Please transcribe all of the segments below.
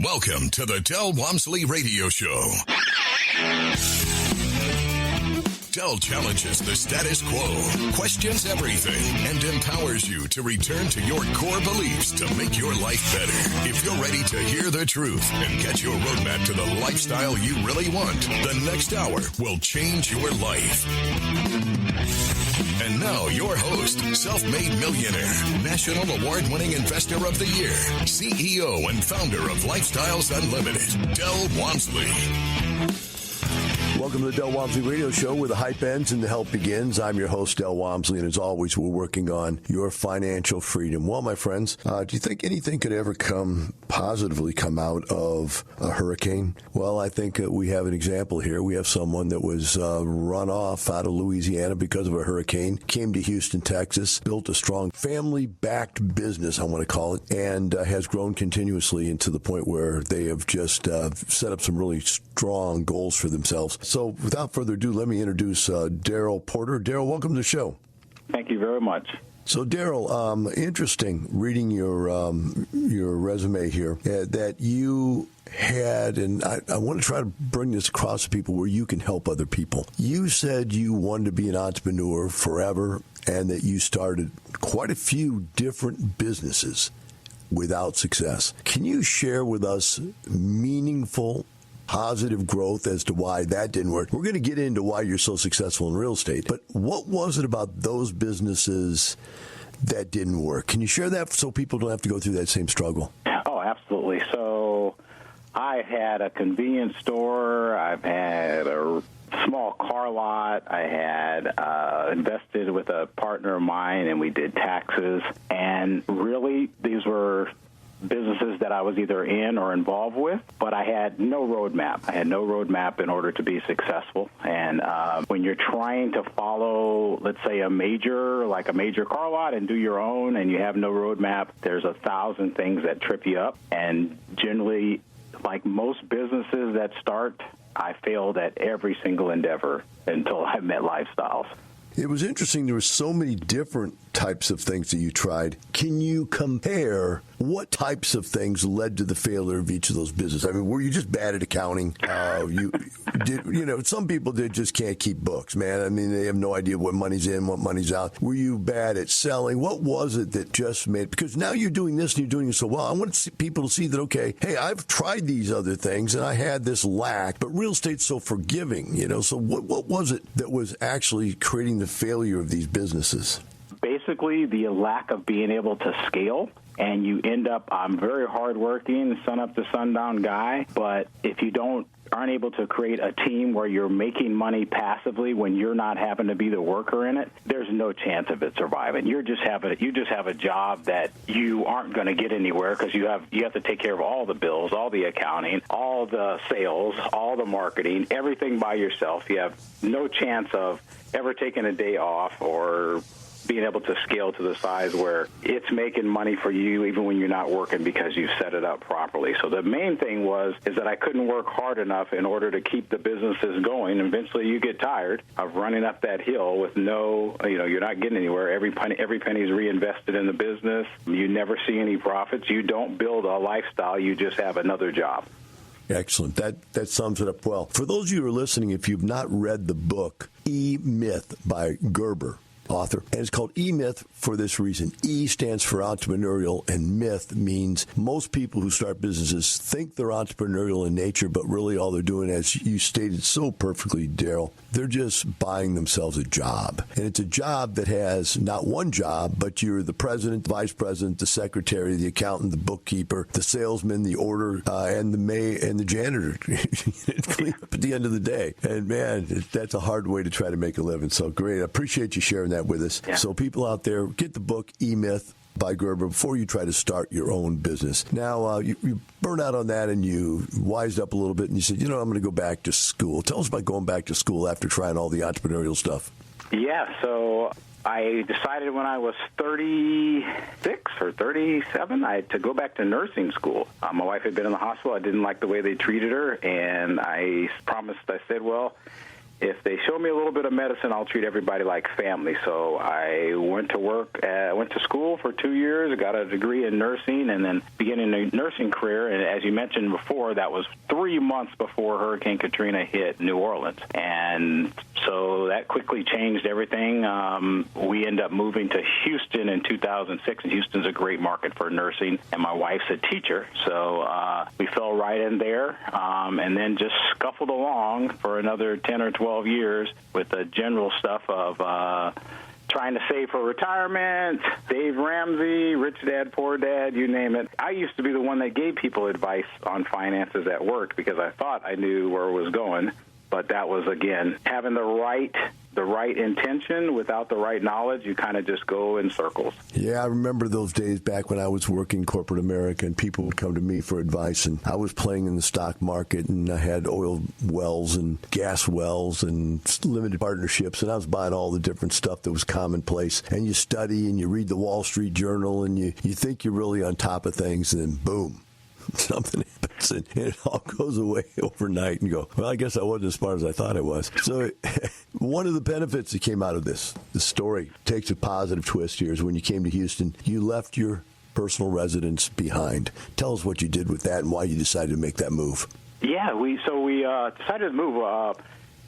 Welcome to the Darrell Walmsley Radio Show. Darrell challenges the status quo, questions everything, and empowers you to return to your core beliefs to make your life better. If you're ready to hear the truth and get your roadmap to the lifestyle you really want, the next hour will change your life. And now, your host, self-made millionaire, national award-winning investor of the year, CEO and founder of Lifestyles Unlimited, Darrell Walmsley. Welcome to the Darrell Walmsley Radio Show, where the hype ends and the help begins. I'm your host, Darrell Walmsley, and as always, we're working on your financial freedom. Well, my friends, do you think anything could ever positively come out of a hurricane? Well, I think we have an example here. We have someone that was run off out of Louisiana because of a hurricane, came to Houston, Texas, built a strong family-backed business, I want to call it, and has grown continuously into the point where they have just set up some really strong goals for themselves. So without further ado, let me introduce Darrell Porter. Darrell, welcome to the show. Thank you very much. So, Darrell, interesting reading your resume here that you had, and I want to try to bring this across to people where you can help other people. You said you wanted to be an entrepreneur forever and that you started quite a few different businesses without success. Can you share with us meaningful positive growth as to why that didn't work? We're going to get into why you're so successful in real estate, but what was it about those businesses that didn't work? Can you share that so people don't have to go through that same struggle? Oh, absolutely. So I had a convenience store. I've had a small car lot. I had invested with a partner of mine, and we did taxes. And really, these were businesses that I was either in or involved with, but I had no roadmap. I had no roadmap in order to be successful. And when you're trying to follow, let's say, a major car lot and do your own, and you have no roadmap, there's 1,000 things that trip you up. And generally, like most businesses that start, I failed at every single endeavor until I met Lifestyles. It was interesting. There were so many different types of things that you tried. Can you compare what types of things led to the failure of each of those businesses? I mean, were you just bad at accounting? Some people just can't keep books, man. I mean, they have no idea what money's in, what money's out. Were you bad at selling? What was it that just made, because now you're doing this and you're doing it so well. I want people to see that, okay, hey, I've tried these other things and I had this lack, but real estate's so forgiving, So what was it that was actually creating the failure of these businesses? Basically, the lack of being able to scale, and you end up, I'm very hardworking, sun up to sundown guy, but if you aren't able to create a team where you're making money passively when you're not having to be the worker in it, there's no chance of it surviving. You just have a job that you aren't going to get anywhere because you have to take care of all the bills, all the accounting, all the sales, all the marketing, everything by yourself. You have no chance of ever taking a day off or being able to scale to the size where it's making money for you even when you're not working because you set it up properly. So the main thing is that I couldn't work hard enough in order to keep the businesses going. Eventually you get tired of running up that hill with you're not getting anywhere. Every penny's reinvested in the business. You never see any profits. You don't build a lifestyle. You just have another job. Excellent. That sums it up well. For those of you who are listening, if you've not read the book E-Myth by Gerber, author, and it's called E-Myth for this reason. E stands for entrepreneurial, and myth means most people who start businesses think they're entrepreneurial in nature, but really all they're doing, as you stated so perfectly, Darrell, they're just buying themselves a job. And it's a job that has not one job, but you're the president, the vice president, the secretary, the accountant, the bookkeeper, the salesman, the order, and the janitor clean up at the end of the day. And man, that's a hard way to try to make a living. So great. I appreciate you sharing that with us. Yeah. So people out there, get the book E-Myth by Gerber before you try to start your own business. Now, you burned out on that and you wised up a little bit and you said, I'm going to go back to school. Tell us about going back to school after trying all the entrepreneurial stuff. Yeah, so I decided when I was 36 or 37 to go back to nursing school. My wife had been in the hospital. I didn't like the way they treated her, and I said, well, if they show me a little bit of medicine, I'll treat everybody like family. So I went to school for 2 years, got a degree in nursing, and then began a nursing career. And as you mentioned before, that was 3 months before Hurricane Katrina hit New Orleans. And so that quickly changed everything. We ended up moving to Houston in 2006, and Houston's a great market for nursing, and my wife's a teacher. So we fell right in there, and then just scuffled along for another 10 or 12 years with the general stuff of trying to save for retirement, Dave Ramsey, Rich Dad, Poor Dad, you name it. I used to be the one that gave people advice on finances at work because I thought I knew where it was going. But that was, again, having the right intention without the right knowledge. You kind of just go in circles. Yeah, I remember those days back when I was working corporate America and people would come to me for advice. And I was playing in the stock market and I had oil wells and gas wells and limited partnerships. And I was buying all the different stuff that was commonplace. And you study and you read the Wall Street Journal and you think you're really on top of things. And then boom. Something happens and it all goes away overnight and you go, well, I guess I wasn't as smart as I thought I was. So one of the benefits that came out of this story takes a positive twist here is when you came to Houston, you left your personal residence behind. Tell us what you did with that and why you decided to make that move. Yeah, we decided to move.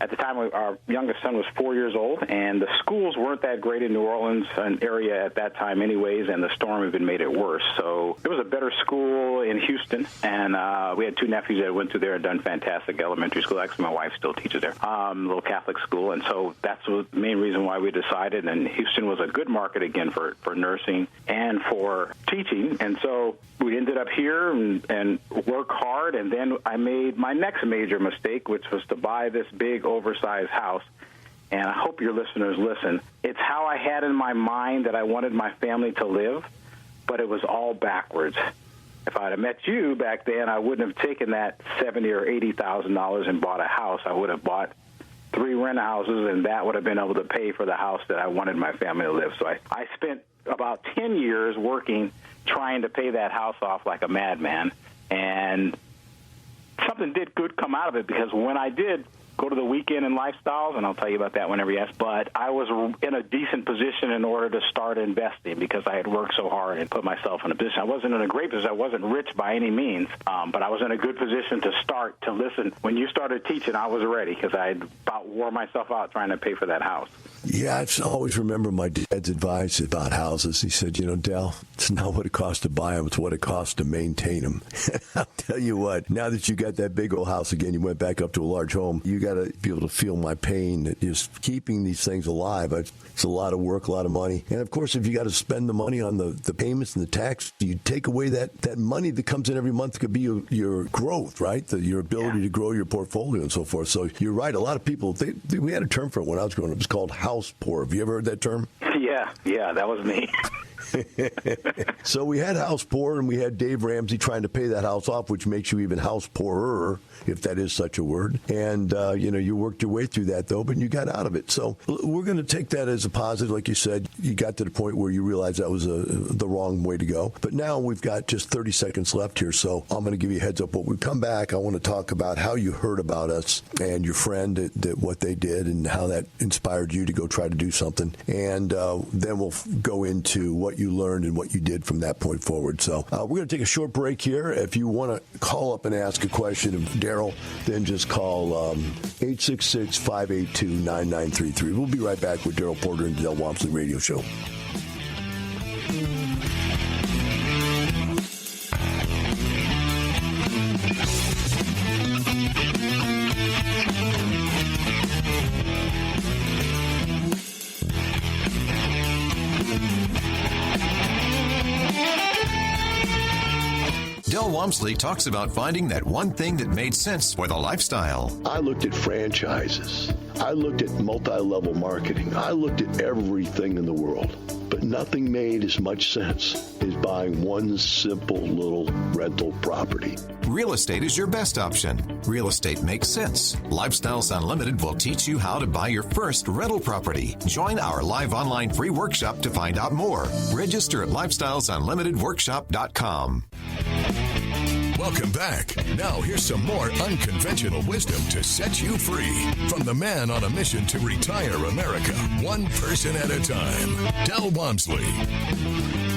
At the time, our youngest son was 4 years old, and the schools weren't that great in New Orleans, an area at that time anyways, and the storm even made it worse. So there was a better school in Houston, and we had two nephews that went through there and done fantastic elementary school. Actually, my wife still teaches there, little Catholic school, and so that's the main reason why we decided. And Houston was a good market, again, for nursing and for teaching, and so we ended up here and work hard, and then I made my next major mistake, which was to buy this big oversized house. And I hope your listeners listen. It's how I had in my mind that I wanted my family to live, but it was all backwards. If I'd have met you back then, I wouldn't have taken that $70,000 or $80,000 and bought a house. I would have bought 3 rent houses, and that would have been able to pay for the house that I wanted my family to live. So I spent about 10 years working, trying to pay that house off like a madman. And something did good come out of it, because when I did go to the weekend and lifestyles, and I'll tell you about that whenever you ask, but I was in a decent position in order to start investing because I had worked so hard and put myself in a position. I wasn't in a great position. I wasn't rich by any means, but I was in a good position to start to listen. When you started teaching, I was ready because I had about wore myself out trying to pay for that house. Yeah, I always remember my dad's advice about houses. He said, Dell, it's not what it costs to buy them, it's what it costs to maintain them. I'll tell you what, now that you got that big old house again, you went back up to a large home, you got to be able to feel my pain that just keeping these things alive. It's a lot of work, a lot of money. And, of course, if you got to spend the money on the payments and the tax, you take away that money that comes in every month could be your growth, right? Your ability to grow your portfolio and so forth. So you're right. A lot of people, we had a term for it when I was growing up. It was called house poor. Have you ever heard that term? Yeah, that was me. So we had house poor, and we had Dave Ramsey trying to pay that house off, which makes you even house poorer, if that is such a word. And, you worked your way through that, though, but you got out of it. So we're going to take that as a positive. Like you said, you got to the point where you realized that was the wrong way to go. But now we've got just 30 seconds left here, so I'm going to give you a heads up. When we come back, I want to talk about how you heard about us and your friend, what they did, and how that inspired you to go try to do something. And then we'll go into what you learned and what you did from that point forward. So we're going to take a short break here. If you want to call up and ask a question of Darrell, then just call 866-582-9933. We'll be right back with Darrell Porter and the Del Walmsley Radio Show. Del Walmsley talks about finding that one thing that made sense for the lifestyle. I looked at franchises. I looked at multi-level marketing. I looked at everything in the world. But nothing made as much sense as buying one simple little rental property. Real estate is your best option. Real estate makes sense. Lifestyles Unlimited will teach you how to buy your first rental property. Join our live online free workshop to find out more. Register at lifestylesunlimitedworkshop.com. Welcome back. Now here's some more unconventional wisdom to set you free from the man on a mission to retire America, one person at a time, Del Walmsley.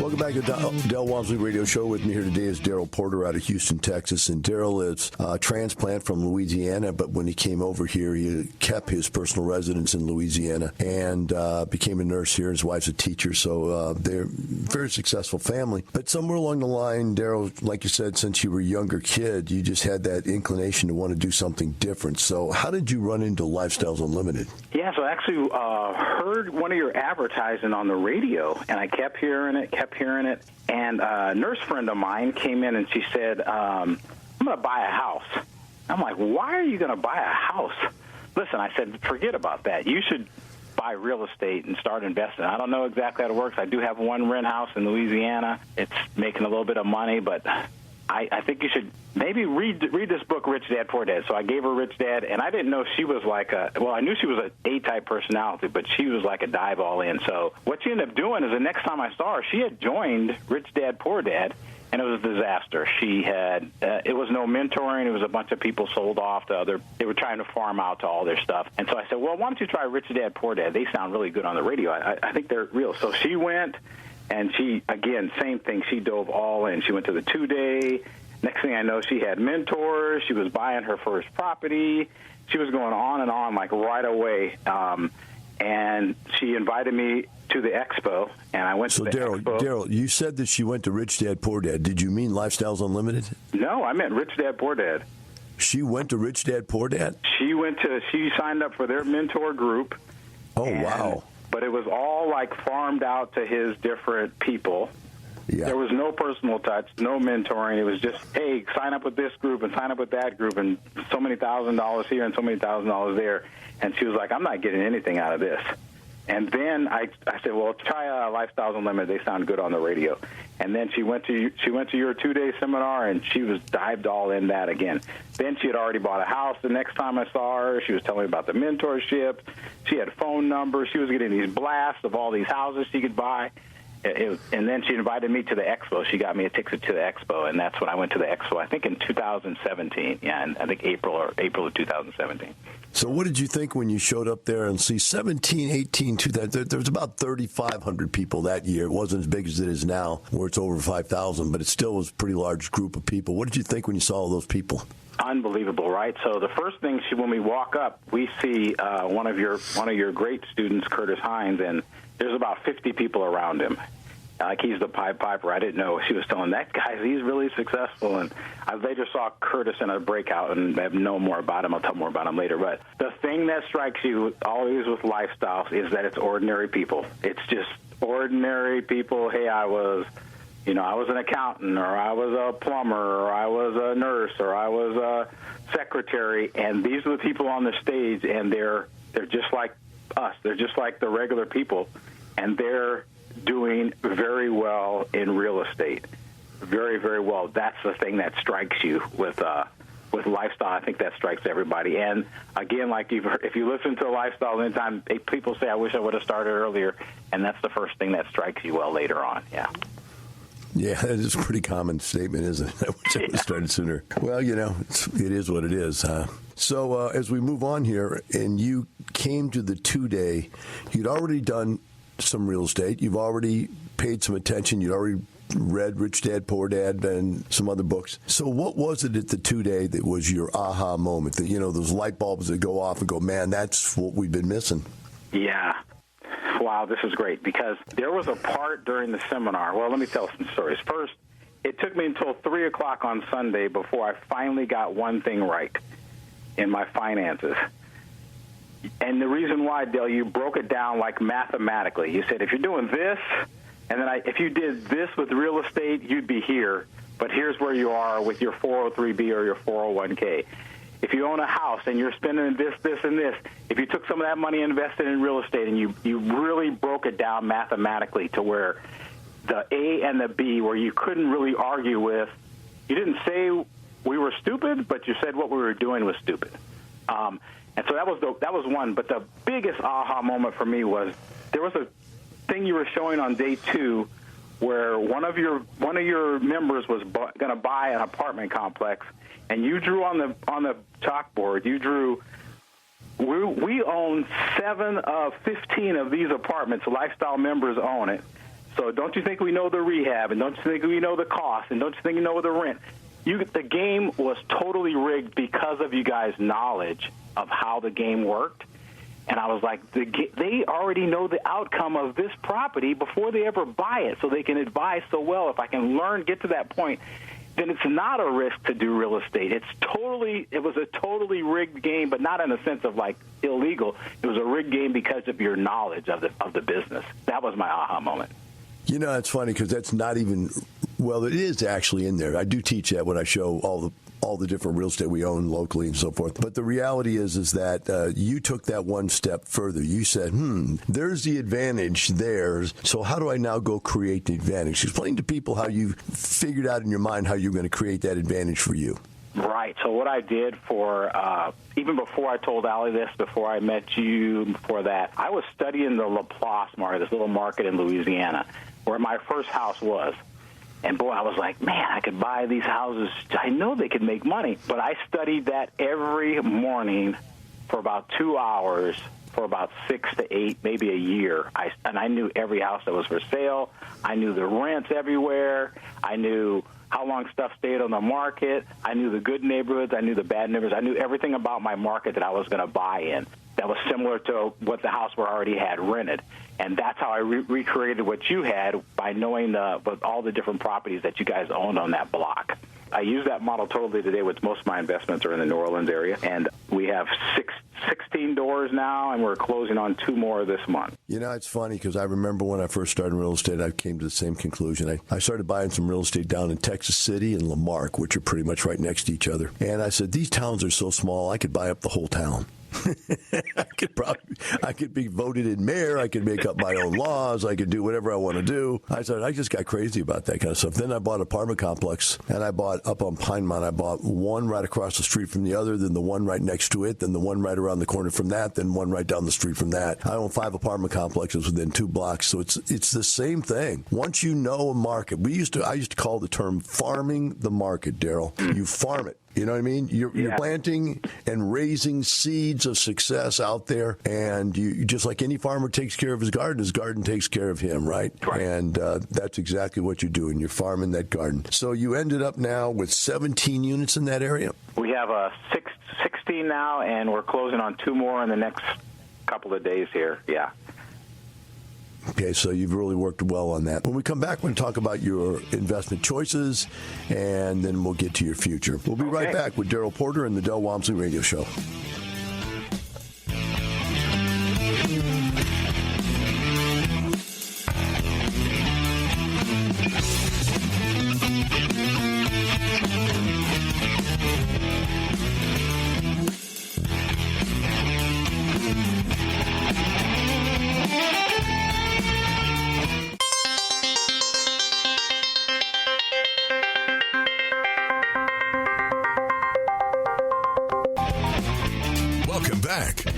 Welcome back to Del Walmsley Radio Show. With me here today is Darrell Porter out of Houston, Texas. And Darrell is a transplant from Louisiana, but when he came over here, he kept his personal residence in Louisiana and became a nurse here. His wife's a teacher, so they're a very successful family. But somewhere along the line, Darrell, like you said, since you were a younger kid, you just had that inclination to want to do something different. So how did you run into Lifestyles Unlimited? Yeah, so I actually heard one of your advertising on the radio, and I kept hearing it. And a nurse friend of mine came in and she said, I'm going to buy a house. I'm like, why are you going to buy a house? Listen, I said, forget about that. You should buy real estate and start investing. I don't know exactly how it works. I do have one rent house in Louisiana. It's making a little bit of money, but I think you should maybe read this book, Rich Dad, Poor Dad. So I gave her Rich Dad, and I didn't know she was like I knew she was an A-type personality, but she was like a dive all in. So what she ended up doing is the next time I saw her, she had joined Rich Dad, Poor Dad, and it was a disaster. She had, it was no mentoring. It was a bunch of people sold off to they were trying to farm out to all their stuff. And so I said, well, why don't you try Rich Dad, Poor Dad? They sound really good on the radio. I think they're real. So she went. And she, again, same thing. She dove all in. She went to the 2-day. Next thing I know, she had mentors. She was buying her first property. She was going on and on, like right away. And she invited me to the expo, and I went to the expo. So, Darrell, you said that she went to Rich Dad, Poor Dad. Did you mean Lifestyles Unlimited? No, I meant Rich Dad, Poor Dad. She went to Rich Dad, Poor Dad? She signed up for their mentor group. Oh, wow. But it was all like farmed out to his different people. Yeah. There was no personal touch, no mentoring. It was just, hey, sign up with this group and sign up with that group and so many $1,000 here and so many $1,000 there. And she was like, I'm not getting anything out of this. And then I said, well, try Lifestyles Unlimited. They sound good on the radio. And then she went to your 2-day seminar, and she was dived all in that again. Then she had already bought a house. The next time I saw her, she was telling me about the mentorship. She had phone numbers. She was getting these blasts of all these houses she could buy. And then she invited me to the expo. She got me a ticket to the expo, and that's when I went to the expo, I think in 2017. Yeah, and I think April of 2017. So what did you think when you showed up there and see 17, 18, 2000? There was about 3,500 people that year. It wasn't as big as it is now, where it's over 5,000, but it still was a pretty large group of people. What did you think when you saw all those people? Unbelievable, right? So the first thing, when we walk up, we see one of your great students, Curtis Hines, and there's about 50 people around him. Like he's the Pied Piper. I didn't know. She was telling that guy he's really successful. And I later saw Curtis in a breakout, and I know more about him. I'll tell more about him later. But the thing that strikes you always with Lifestyles is that it's ordinary people. It's just ordinary people. Hey, I was an accountant, or I was a plumber, or I was a nurse, or I was a secretary. And these are the people on the stage, and they're just like us. They're just like the regular people, and they're doing very well in real estate. Very, very well. That's the thing that strikes you with Lifestyle. I think that strikes everybody. And again, like if you listen to Lifestyle anytime, people say, I wish I would have started earlier, and that's the first thing that strikes you well later on. Yeah. Yeah, that is a pretty common statement, isn't it? I wish I would have started sooner. Well, it is what it is, huh? So as we move on here, and you came to the 2-day, you'd already done some real estate. You've already paid some attention. You'd already read Rich Dad, Poor Dad, and some other books. So what was it at the 2-day that was your aha moment? That, those light bulbs that go off and go, man, that's what we've been missing. Yeah. Wow, this is great, because there was a part during the seminar. Well, let me tell some stories. First, it took me until 3 o'clock on Sunday before I finally got one thing right in my finances. And the reason why, Dale, you broke it down like mathematically. You said, if you're doing this, and then if you did this with real estate, you'd be here. But here's where you are with your 403B or your 401K. If you own a house and you're spending this, and this, if you took some of that money and invested in real estate, and you really broke it down mathematically to where the A and the B, where you couldn't really argue with, you didn't say we were stupid, but you said what we were doing was stupid. And so that was one. But the biggest aha moment for me was there was a thing you were showing on day 2 where one of your members was going to buy an apartment complex, and you drew on the chalkboard. You drew. We own 7 of 15 of these apartments. Lifestyle members own it. So don't you think we know the rehab, and don't you think we know the cost, and don't you think you know the rent? The game was totally rigged because of you guys' knowledge of how the game worked. And I was like, they already know the outcome of this property before they ever buy it, so they can advise so well. If I can get to that point, then it's not a risk to do real estate. It was a totally rigged game, but not in a sense of like illegal. It was a rigged game because of your knowledge of the business. That was my aha moment. You know, it's funny because that's not even, well, it is actually in there. I do teach that when I show all the different real estate we own locally and so forth. But the reality is that you took that one step further. You said, there's the advantage there. So how do I now go create the advantage? Explain to people how you figured out in your mind how you're going to create that advantage for you. Right. So what I did even before I told Allie this, before I met you, before that, I was studying the Laplace market, this little market in Louisiana, where my first house was. And, boy, I was like, man, I could buy these houses. I know they could make money. But I studied that every morning for about 2 hours for about 6 to 8, maybe a year. And I knew every house that was for sale. I knew the rents everywhere. I knew how long stuff stayed on the market. I knew the good neighborhoods. I knew the bad neighborhoods. I knew everything about my market that I was going to buy in that was similar to what the house we already had rented. And that's how I recreated what you had by knowing all the different properties that you guys owned on that block. I use that model totally today with most of my investments are in the New Orleans area. And we have 16 doors now, and we're closing on 2 more this month. You know, it's funny because I remember when I first started real estate, I came to the same conclusion. I started buying some real estate down in Texas City and Lamarck, which are pretty much right next to each other. And I said, these towns are so small, I could buy up the whole town. I could be voted in mayor. I could make up my own laws. I could do whatever I want to do. I said, I just got crazy about that kind of stuff. Then I bought an apartment complex, and I bought up on Pinemont. I bought one right across the street from the other, then the one right next to it, then the one right around the corner from that, then one right down the street from that. I own 5 apartment complexes within 2 blocks, so it's the same thing. Once you know a market, I used to call the term farming the market, Darrell. You farm it. You know what I mean? You're planting and raising seeds of success out there, and you just like any farmer takes care of his garden takes care of him, right? And that's exactly what you're doing. You're farming that garden. So you ended up now with 17 units in that area? We have 16 now, and we're closing on 2 more in the next couple of days here, yeah. Okay, so you've really worked well on that. When we come back, we're going to talk about your investment choices, and then we'll get to your future. We'll be right back with Darrell Porter and the Del Walmsley Radio Show.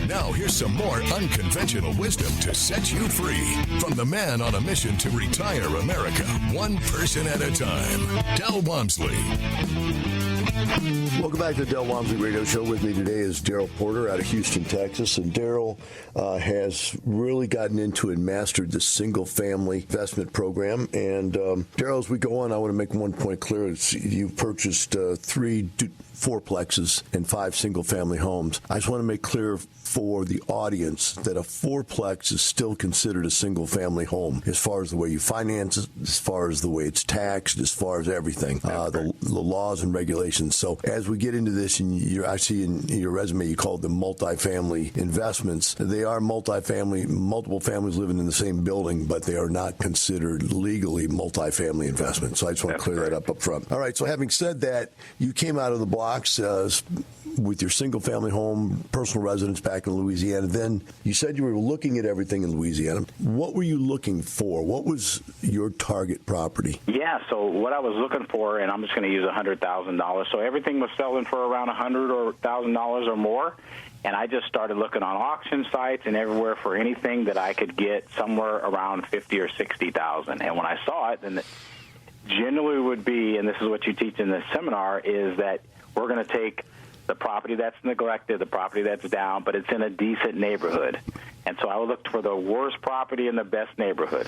Now, here's some more unconventional wisdom to set you free from the man on a mission to retire America, one person at a time, Del Walmsley. Welcome back to the Del Walmsley Radio Show. With me today is Darrell Porter out of Houston, Texas. And Darrell has really gotten into and mastered the single-family investment program. And Darrell, as we go on, I want to make one point clear. You purchased 3 fourplexes and 5 single-family homes. I just want to make clear for the audience that a fourplex is still considered a single-family home as far as the way you finance it, as far as the way it's taxed, as far as everything, the laws and regulations. So as we get into this, and I see in your resume you called them multifamily investments. They are multifamily, multiple families living in the same building, but they are not considered legally multifamily investments. So I just want to clear that up front. All right, so having said that, you came out of the block blocks with your single-family home, personal residence back in Louisiana. Then you said you were looking at everything in Louisiana. What were you looking for? What was your target property? Yeah, so what I was looking for, and I'm just going to use $100,000. So everything was selling for around $100,000 or more. And I just started looking on auction sites and everywhere for anything that I could get somewhere around $50,000 or $60,000. And when I saw it, then generally would be, and this is what you teach in this seminar, is that we're going to take the property that's neglected, the property that's down, but it's in a decent neighborhood. And so I looked for the worst property in the best neighborhood.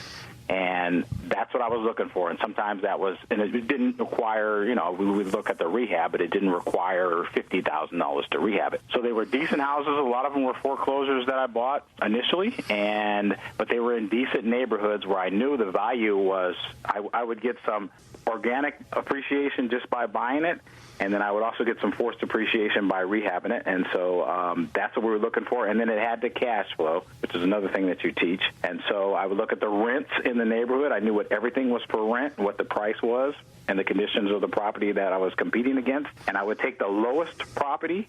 And that's what I was looking for. And sometimes that was, and it didn't require, we would look at the rehab, but it didn't require $50,000 to rehab it. So they were decent houses. A lot of them were foreclosures that I bought initially, but they were in decent neighborhoods where I knew the value was, I would get some organic appreciation just by buying it, and then I would also get some forced appreciation by rehabbing it. And so that's what we were looking for. And then it had the cash flow, which is another thing that you teach. And so I would look at the rents in the neighborhood. I knew what everything was per rent, what the price was, and the conditions of the property that I was competing against. And I would take the lowest property,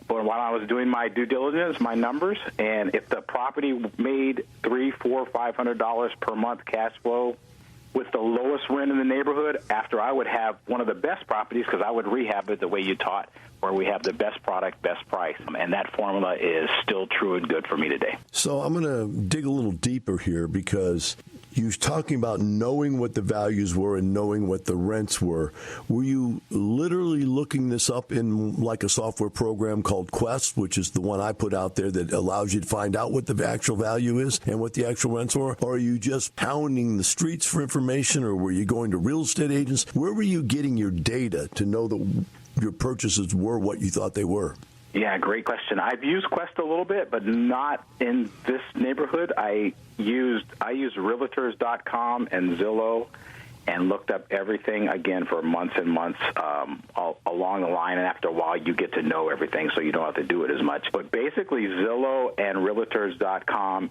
but while I was doing my due diligence, my numbers, and if the property made $300, $400, $500 per month cash flow with the lowest rent in the neighborhood, after I would have one of the best properties, because I would rehab it the way you taught, where we have the best product, best price. And that formula is still true and good for me today. So I'm going to dig a little deeper here, because you was talking about knowing what the values were and knowing what the rents were. Were you literally looking this up in like a software program called Quest, which is the one I put out there that allows you to find out what the actual value is and what the actual rents are? Or are you just pounding the streets for information, or were you going to real estate agents? Where were you getting your data to know that your purchases were what you thought they were? Yeah, great question. I've used Quest a little bit, but not in this neighborhood. I used Realtors.com and Zillow, and looked up everything again for months and months along the line. And after a while, you get to know everything, so you don't have to do it as much. But basically, Zillow and Realtors.com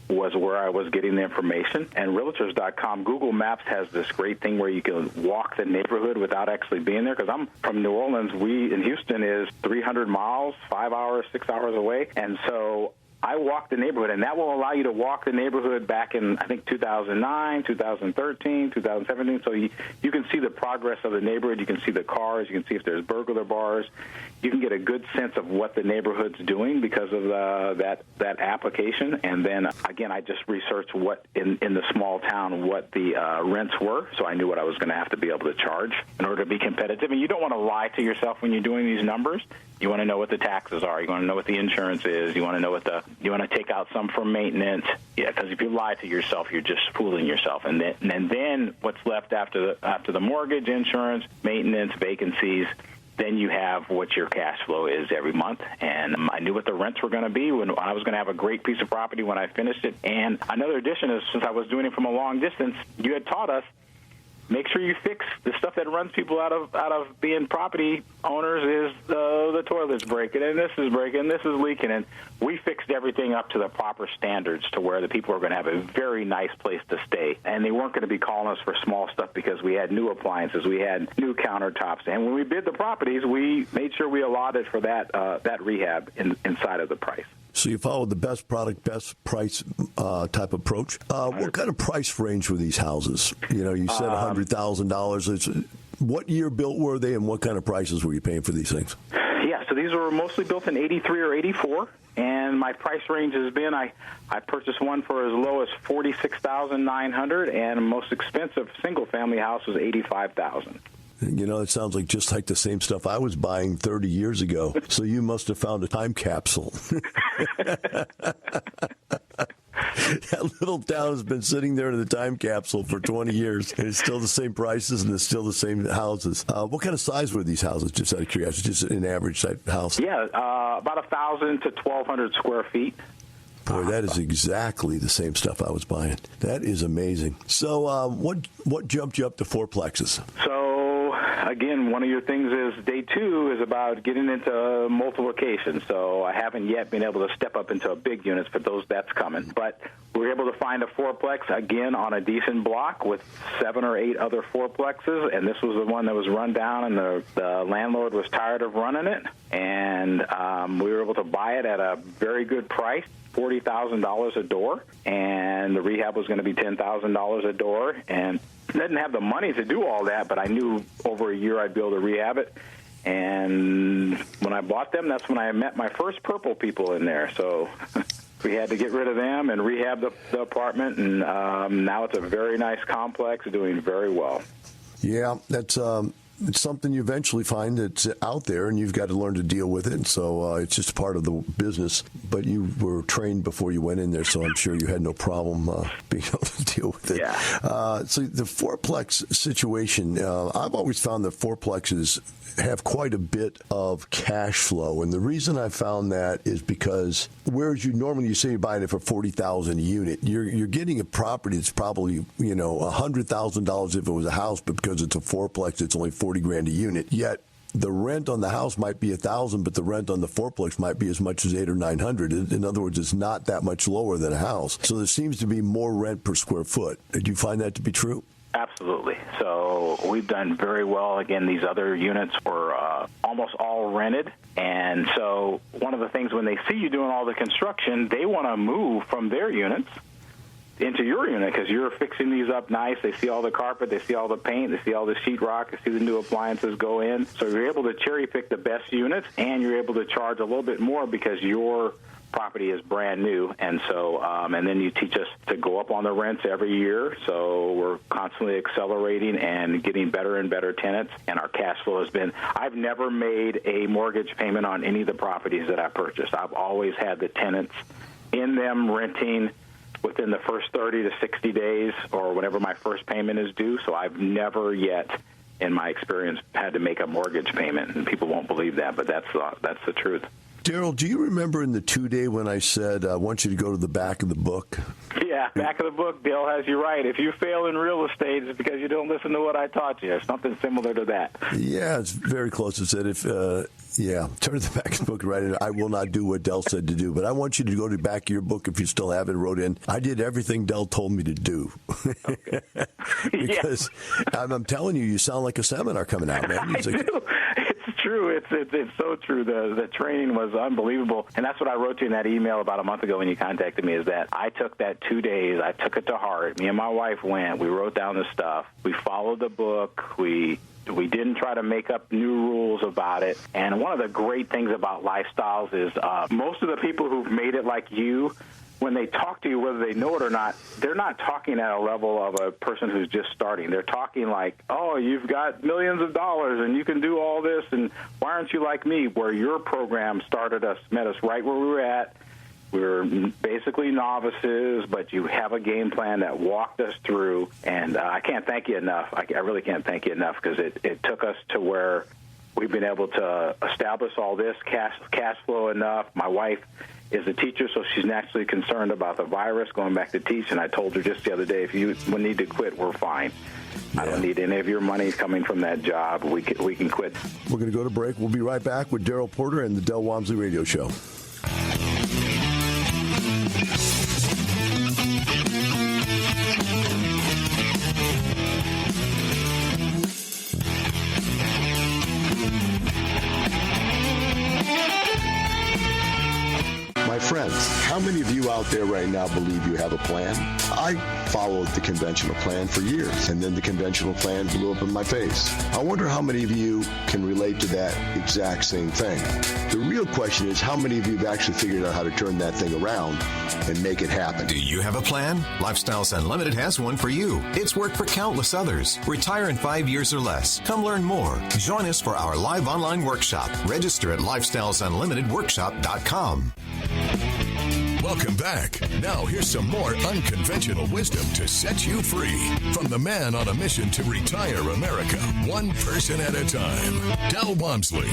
was where I was getting the information. And Realtors.com, Google Maps has this great thing where you can walk the neighborhood without actually being there. Because I'm from New Orleans. We in Houston is 300 miles, 5 hours, 6 hours away. And so I walk the neighborhood, and that will allow you to walk the neighborhood back in, I think, 2009, 2013, 2017. So you can see the progress of the neighborhood. You can see the cars. You can see if there's burglar bars. You can get a good sense of what the neighborhood's doing because of that application. And then, again, I just researched what in the small town what the rents were, so I knew what I was going to have to be able to charge in order to be competitive. And you don't want to lie to yourself when you're doing these numbers. You want to know what the taxes are. You want to know what the insurance is. You want to know you want to take out some for maintenance. Yeah, because if you lie to yourself, you're just fooling yourself. And then what's left after the mortgage, insurance, maintenance, vacancies, then you have what your cash flow is every month. And I knew what the rents were going to be when I was going to have a great piece of property when I finished it. And another addition is, since I was doing it from a long distance, you had taught us, make sure you fix the stuff that runs people out of being property owners. Is the toilet's breaking, and this is breaking, this is leaking. And we fixed everything up to the proper standards to where the people are going to have a very nice place to stay. And they weren't going to be calling us for small stuff because we had new appliances, we had new countertops. And when we bid the properties, we made sure we allotted for that rehab inside of the price. So you followed the best product, best price type approach. What kind of price range were these houses? You said $100,000. What year built were they, and what kind of prices were you paying for these things? Yeah, so these were mostly built in 83 or 84, and my price range has been, I purchased one for as low as $46,900, and most expensive single-family house was $85,000. It sounds just like the same stuff I was buying 30 years ago. So you must have found a time capsule. That little town has been sitting there in the time capsule for 20 years, and it's still the same prices, and it's still the same houses. What kind of size were these houses, just out of curiosity, just an average type house? Yeah, about 1,000 to 1,200 square feet. Boy, that is exactly the same stuff I was buying. That is amazing. So what jumped you up to fourplexes? So again, one of your things is day 2 is about getting into multiplication. So I haven't yet been able to step up into a big units, but that's coming. But we were able to find a fourplex, again, on a decent block with 7 or 8 other fourplexes, and this was the one that was run down, and the landlord was tired of running it. And we were able to buy it at a very good price, $40,000 a door, and the rehab was going to be $10,000 a door. And I didn't have the money to do all that, but I knew over a year I'd be able to rehab it. And when I bought them, that's when I met my first purple people in there. So we had to get rid of them and rehab the apartment, and now it's a very nice complex, doing very well. Yeah, that's it's something you eventually find that's out there, and you've got to learn to deal with it. And so it's just part of the business. But you were trained before you went in there, so I'm sure you had no problem being able to deal with it. Yeah. So the fourplex situation, I've always found that fourplexes have quite a bit of cash flow, and the reason I found that is because whereas you say you're buying it for $40,000 a unit, you're getting a property that's probably $100,000 if it was a house, but because it's a fourplex, it's only $40,000 a unit. Yet the rent on the house might be $1,000, but the rent on the fourplex might be as much as $800 or $900. In other words, it's not that much lower than a house. So there seems to be more rent per square foot. Do you find that to be true? Absolutely. So we've done very well. Again, these other units were almost all rented. And so one of the things when they see you doing all the construction, they want to move from their units into your unit because you're fixing these up nice. They see all the carpet, they see all the paint, they see all the sheetrock, they see the new appliances go in. So you're able to cherry pick the best units, and you're able to charge a little bit more because your property is brand new. And so and then you teach us to go up on the rents every year. So we're constantly accelerating and getting better and better tenants, and our cash flow has been, I've never made a mortgage payment on any of the properties that I purchased. I've always had the tenants in them renting within the first 30 to 60 days or whenever my first payment is due. So I've never yet, in my experience, had to make a mortgage payment, and people won't believe that, but that's the truth. Darrell, do you remember in the 2-day when I said I want you to go to the back of the book? Yeah, back of the book, Dale has you right. If you fail in real estate, it's because you don't listen to what I taught you. It's something similar to that. Yeah, it's very close. It said, turn to the back of the book, right? And I will not do what Dell said to do. But I want you to go to the back of your book if you still have it, wrote in, I did everything Dell told me to do. Okay. Because I'm telling you, you sound like a seminar coming out, man. I do. It's true. It's so true. The training was unbelievable. And that's what I wrote to you in that email about a month ago when you contacted me, is that I took that 2 days. I took it to heart. Me and my wife went. We wrote down the stuff. We followed the book. We didn't try to make up new rules about it. And one of the great things about Lifestyles is most of the people who've made it like you, when they talk to you, whether they know it or not, they're not talking at a level of a person who's just starting. They're talking like, oh, you've got millions of dollars and you can do all this, and why aren't you like me, where your program met us right where we were at. We were basically novices, but you have a game plan that walked us through, and I can't thank you enough. I really can't thank you enough because it took us to where we've been able to establish all this cash flow enough. My wife is a teacher, so she's naturally concerned about the virus, going back to teach, and I told her just the other day, if you need to quit, we're fine. Yeah. I don't need any of your money coming from that job. We can quit. We're going to go to break. We'll be right back with Darrell Porter and the Del Walmsley Radio Show. My friends, how many of you out there right now believe you have a plan? I followed the conventional plan for years, and then the conventional plan blew up in my face. I wonder how many of you can relate to that exact same thing. The real question is, how many of you have actually figured out how to turn that thing around and make it happen? Do you have a plan? Lifestyles Unlimited has one for you. It's worked for countless others. Retire in 5 years or less. Come learn more. Join us for our live online workshop. Register at lifestylesunlimitedworkshop.com. Welcome back. Now here's some more unconventional wisdom to set you free from the man on a mission to retire America, one person at a time, Del Walmsley.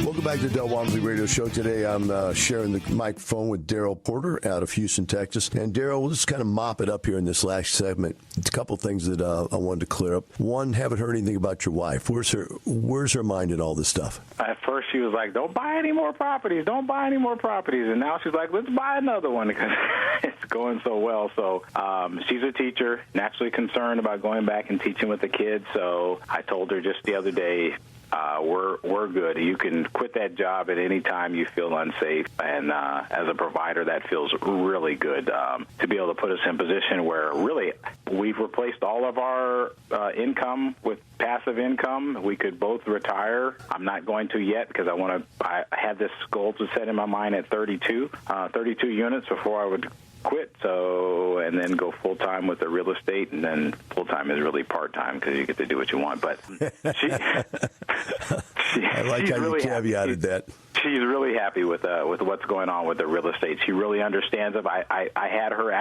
Welcome back to the Del Walmsley Radio Show. Today I'm sharing the microphone with Darrell Porter out of Houston, Texas. And Darrell, we'll just kind of mop it up here in this last segment. It's a couple things that I wanted to clear up. One, haven't heard anything about your wife. Where's her mind in all this stuff? At first she was like, don't buy any more properties. Don't buy any more properties. And now she's like, let's buy another one because it's going so well. So she's a teacher, naturally concerned about going back and teaching with the kids. So I told her just the other day, we're good. You can quit that job at any time you feel unsafe. And as a provider, that feels really good to be able to put us in a position where really we've replaced all of our income with passive income. We could both retire. I'm not going to yet because I had this goal to set in my mind at 32 units before I would quit, and then go full-time with the real estate, and then full-time is really part-time because you get to do what you want. But I like how you caveated that. She's really happy with what's going on with the real estate. She really understands it. I had her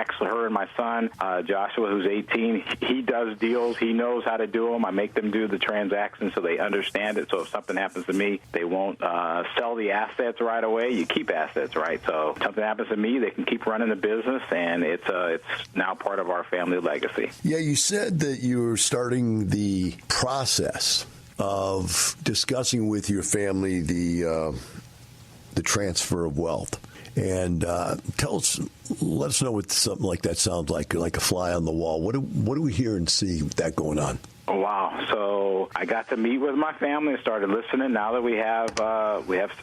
and my son, Joshua, who's 18, he does deals. He knows how to do them. I make them do the transactions so they understand it. So if something happens to me, they won't sell the assets right away. You keep assets, right? So if something happens to me, they can keep running the business, and it's now part of our family legacy. Yeah, you said that you were starting the process of discussing with your family the transfer of wealth. And let us know what something like that sounds like a fly on the wall. What do we hear and see with that going on? Oh, wow. So I got to meet with my family and started listening. Now that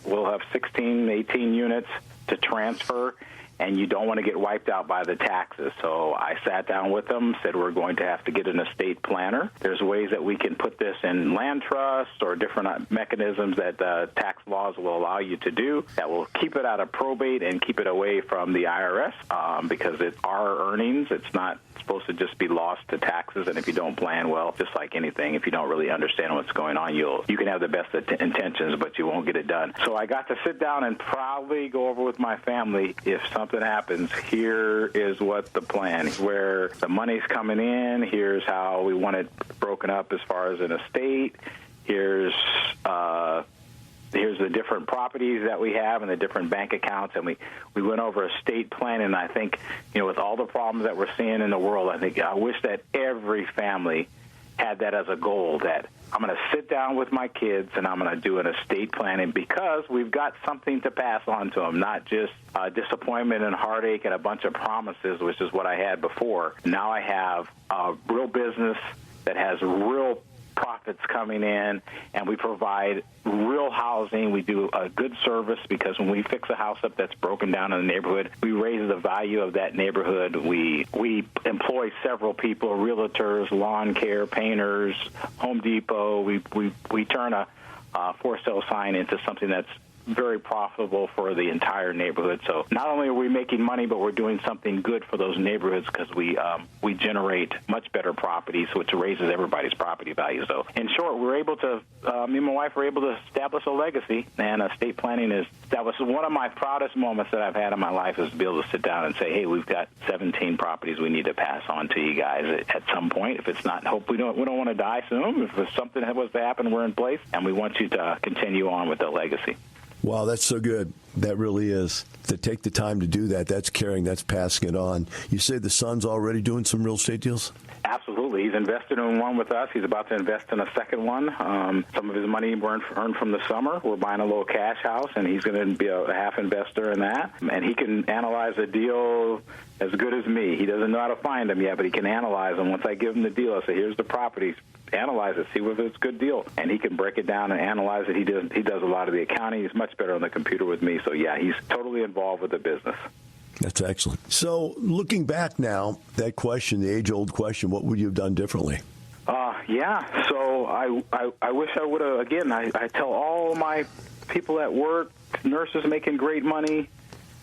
we'll have 16, 18 units to transfer, and you don't want to get wiped out by the taxes. So I sat down with them, said we're going to have to get an estate planner. There's ways that we can put this in land trusts or different mechanisms that tax laws will allow you to do that will keep it out of probate and keep it away from the IRS because it's our earnings. It's not supposed to just be lost to taxes, and if you don't plan well, just like anything, if you don't really understand what's going on, you can have the best intentions, but you won't get it done. So I got to sit down and proudly go over with my family, if something happens, here is what the plan, where the money's coming in, here's how we want it broken up as far as an estate, here's the different properties that we have and the different bank accounts, and we went over estate planning. And I think, with all the problems that we're seeing in the world, I wish that every family had that as a goal, that I'm going to sit down with my kids and I'm going to do an estate planning because we've got something to pass on to them, not just disappointment and heartache and a bunch of promises, which is what I had before. Now I have a real business that has real profits coming in, and we provide real housing. We do a good service because when we fix a house up that's broken down in the neighborhood, we raise the value of that neighborhood. We employ several people, realtors, lawn care, painters, Home Depot. We turn a for sale sign into something that's very profitable for the entire neighborhood. So not only are we making money, but we're doing something good for those neighborhoods because we generate much better properties, which raises everybody's property value. So in short, we're able to, me and my wife were able to establish a legacy, and estate planning that was one of my proudest moments that I've had in my life, is to be able to sit down and say, hey, we've got 17 properties we need to pass on to you guys at some point. If it's not, hope we don't want to die soon. If something was to happen, we're in place, and we want you to continue on with the legacy. Wow, that's so good. That really is. To take the time to do that, that's caring, that's passing it on. You say the son's already doing some real estate deals? Absolutely. He's invested in one with us. He's about to invest in a second one. Some of his money earned from the summer. We're buying a little cash house, and he's going to be a half investor in that. And he can analyze a deal as good as me. He doesn't know how to find them yet, but he can analyze them. Once I give him the deal, I say, here's the properties. Analyze it, see if it's a good deal, and he can break it down and analyze it. He does a lot of the accounting. He's much better on the computer with me. So yeah, he's totally involved with the business. That's excellent. So looking back now, that question, the age-old question, what would you have done differently? Yeah. So I wish I would have. Again, I tell all my people at work, nurses making great money,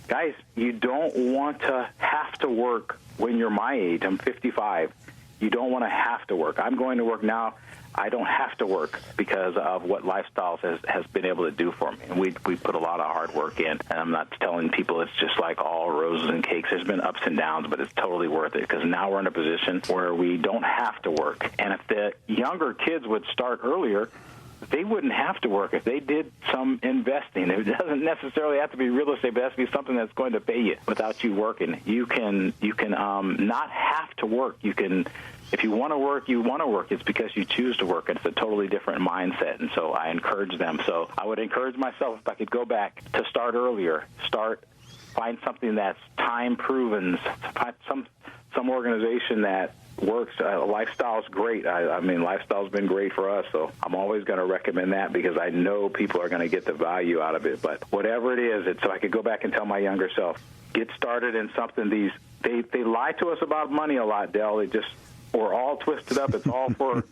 guys, you don't want to have to work when you're my age. I'm 55. You don't want to have to work. I'm going to work now. I don't have to work because of what Lifestyles has been able to do for me. And we put a lot of hard work in, and I'm not telling people it's just like all roses and cakes. There's been ups and downs, but it's totally worth it because now we're in a position where we don't have to work. And if the younger kids would start earlier, they wouldn't have to work if they did some investing. It doesn't necessarily have to be real estate, but it has to be something that's going to pay you without you working. You can not have to work. You can, if you want to work, you want to work. It's because you choose to work. It's a totally different mindset, and so I encourage them. So I would encourage myself, if I could go back, to start earlier. Find something that's time proven. Find some organization that works. Lifestyle's great. I mean, Lifestyle's been great for us, so I'm always going to recommend that because I know people are going to get the value out of it. But whatever it is, so I could go back and tell my younger self, get started in something. They lie to us about money a lot, Del. We're all twisted up. It's all for,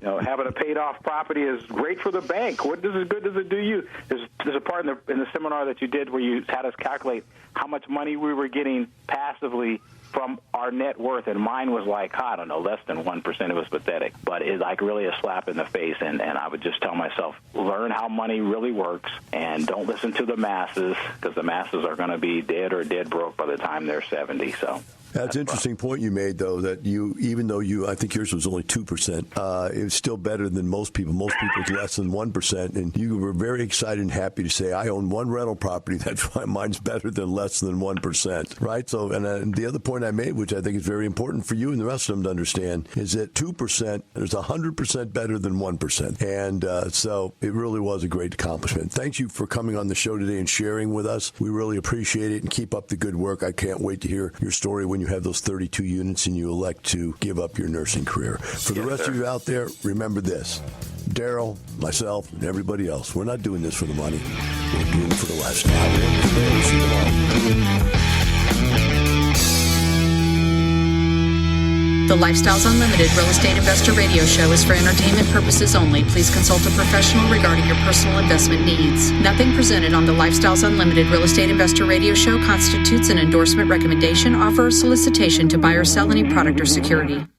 having a paid-off property is great for the bank. What good does it do you? There's a part in the seminar that you did where you had us calculate how much money we were getting passively from our net worth, and mine was like, I don't know, less than 1%. It was pathetic, but it's like really a slap in the face, and I would just tell myself, learn how money really works, and don't listen to the masses, because the masses are going to be dead or dead broke by the time they're 70, so... That's an interesting point you made, though, that even though I think yours was only 2%, it was still better than most people. Most people's less than 1%. And you were very excited and happy to say, I own one rental property. That's why mine's better than less than 1%. Right? So, and the other point I made, which I think is very important for you and the rest of them to understand, is that 2% is 100% better than 1%. And so it really was a great accomplishment. Thank you for coming on the show today and sharing with us. We really appreciate it, and keep up the good work. I can't wait to hear your story when you have those 32 units and you elect to give up your nursing career. For the rest of you out there, remember this. Darrell, myself, and everybody else, we're not doing this for the money. We're doing it for the lifestyle. See you tomorrow. The Lifestyles Unlimited Real Estate Investor Radio Show is for entertainment purposes only. Please consult a professional regarding your personal investment needs. Nothing presented on the Lifestyles Unlimited Real Estate Investor Radio Show constitutes an endorsement, recommendation, offer, or solicitation to buy or sell any product or security.